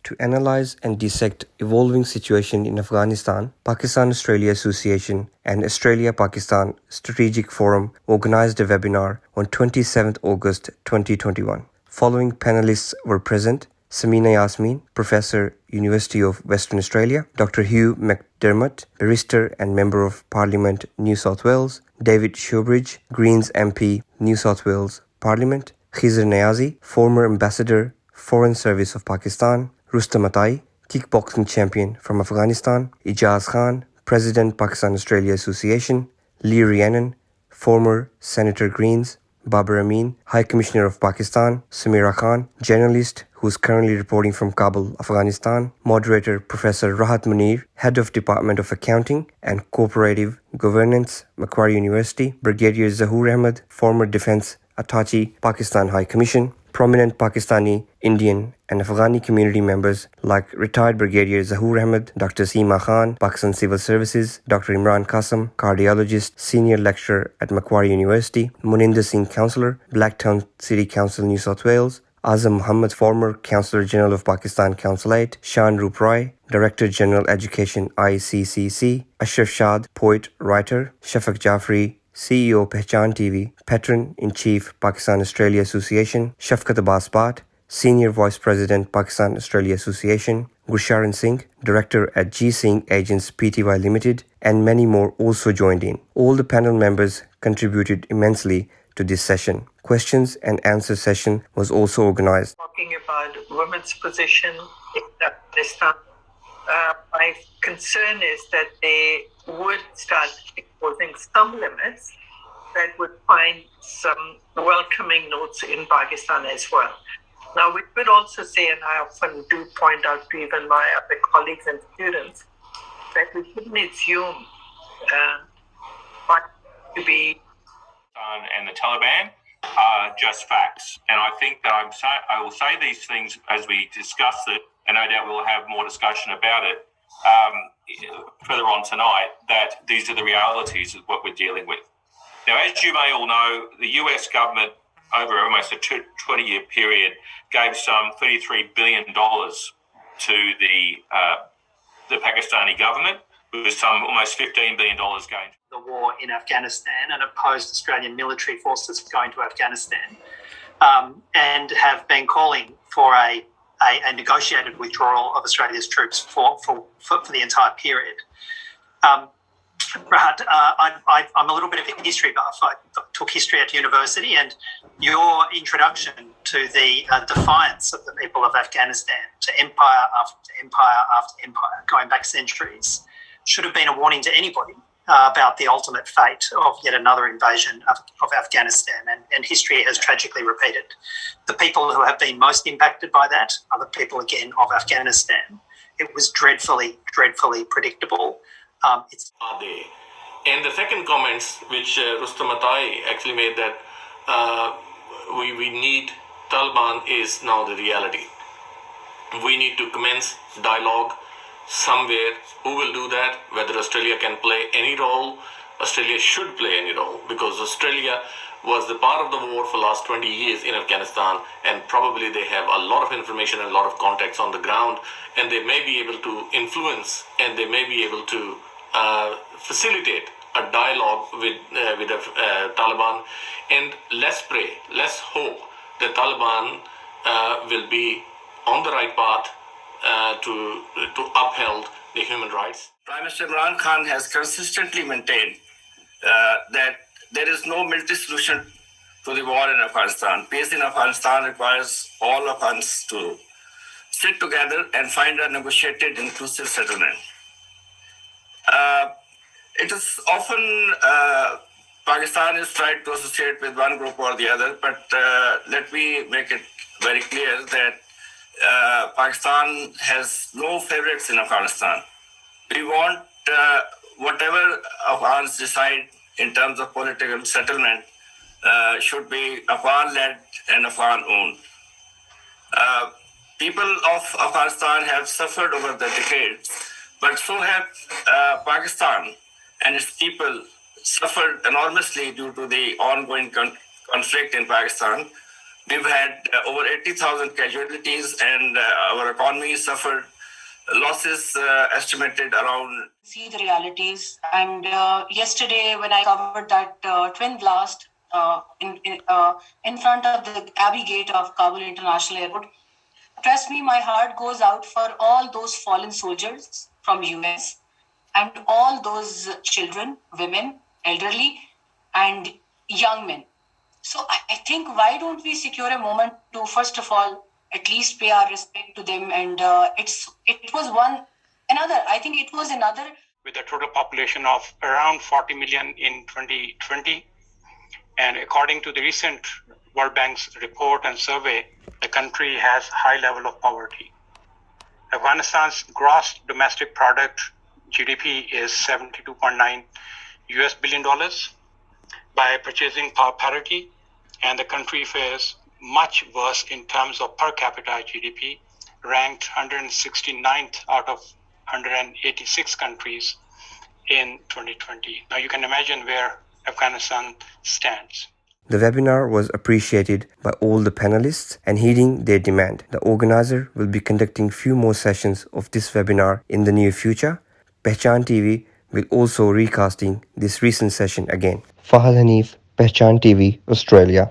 To analyze and dissect evolving situation in Afghanistan, Pakistan-Australia Association and Australia-Pakistan Strategic Forum organized a webinar on 27th August 2021. Following panelists were present: Samina Yasmin, Professor, University of Western Australia; Dr. Hugh McDermott, Barrister and Member of Parliament, New South Wales; David Showbridge, Greens MP, New South Wales Parliament; Khizr Niazi, former Ambassador, Foreign Service of Pakistan; Rustam Atai, kickboxing champion from Afghanistan; Ijaz Khan, President, Pakistan-Australia Association; Lee Rhiannon, former Senator Greens; Babar Amin, High Commissioner of Pakistan; Samira Khan, journalist who is currently reporting from Kabul, Afghanistan; moderator Professor Rahat Munir, Head of Department of Accounting and Cooperative Governance, Macquarie University; Brigadier Zahoor Ahmed, former Defence Attaché, Pakistan High Commission; prominent Pakistani, Indian and Afghani community members like retired Brigadier Zahoor Ahmed, Dr. Seema Khan, Pakistan Civil Services; Dr. Imran Qasim, cardiologist, senior lecturer at Macquarie University; Muninder Singh, councillor, Blacktown City Council, New South Wales; Azam Muhammad, former Councillor General of Pakistan Consulate; Shan Roop Rai, Director General Education, ICCC; Ashraf Shad, poet, writer; Shafaq Jafri, CEO Pehchan TV, Patron-in-Chief Pakistan-Australia Association; Shafqat Abbas Bhat, Senior Vice President Pakistan-Australia Association; Gursharan Singh, Director at G Singh Agents Pty Limited, and many more also joined in. All the panel members contributed immensely to this session. Questions and answer session was also organized. Talking about women's position in Afghanistan, my concern is that they would start imposing some limits that would find some welcoming notes in Pakistan as well. Now, we could also say, and I often do point out to even my other colleagues and students, that we shouldn't assume to be and the Taliban are just facts. And I think that I will say these things as we discuss it, and no doubt we'll have more discussion about it further on tonight, that these are the realities of what we're dealing with. Now, as you may all know, the US government, over almost a 20-year period, gave some $33 billion to the Pakistani government, with some almost $15 billion going to the war in Afghanistan and opposed Australian military forces going to Afghanistan, and have been calling for a negotiated withdrawal of Australia's troops for the entire period. Rahat, I'm a little bit of a history buff. I took history at university, and your introduction to the defiance of the people of Afghanistan to empire after empire after empire, going back centuries, should have been a warning to anybody about the ultimate fate of yet another invasion of Afghanistan, and history has tragically repeated. The people who have been most impacted by that are the people, again, of Afghanistan. It was dreadfully, dreadfully predictable. And the second comments which Rustam Atai actually made, that we need Taliban, is now the reality. We need to commence dialogue somewhere. Who will do that? Whether Australia can play any role, Australia should play any role, because Australia was the part of the war for the last 20 years in Afghanistan, and probably they have a lot of information and a lot of contacts on the ground, and they may be able to influence, and they may be able to facilitate a dialogue with the Taliban. And let's pray, let's hope the Taliban will be on the right path to uphold the human rights. Prime Minister Imran Khan has consistently maintained that there is no military solution to the war in Afghanistan. Peace in Afghanistan requires all of us to sit together and find a negotiated, inclusive settlement. It is often Pakistan is tried to associate with one group or the other, but let me make it very clear that Pakistan has no favorites in Afghanistan. We want whatever Afghans decide in terms of political settlement should be Afghan-led and Afghan-owned. People of Afghanistan have suffered over the decades, but so have Pakistan and its people suffered enormously due to the ongoing conflict in Pakistan. We've had over 80,000 casualties, and our economy suffered losses estimated around. See the realities. And yesterday, when I covered that twin blast in front of the Abbey Gate of Kabul International Airport, trust me, my heart goes out for all those fallen soldiers from US and all those children, women, elderly, and young men. So I think, why don't we secure a moment to first of all at least pay our respect to them? And it was another with a total population of around 40 million in 2020, and according to the recent World Bank's report and survey, the country has high level of poverty. Afghanistan's gross domestic product GDP is $72.9 billion by purchasing power parity, and the country fares much worse in terms of per capita GDP, ranked 169th out of 186 countries in 2020. Now you can imagine where Afghanistan stands. The webinar was appreciated by all the panelists, and heeding their demand, the organizer will be conducting few more sessions of this webinar in the near future. Pehchan TV will also recasting this recent session again. Fahad Hanif, Pehchan TV, Australia.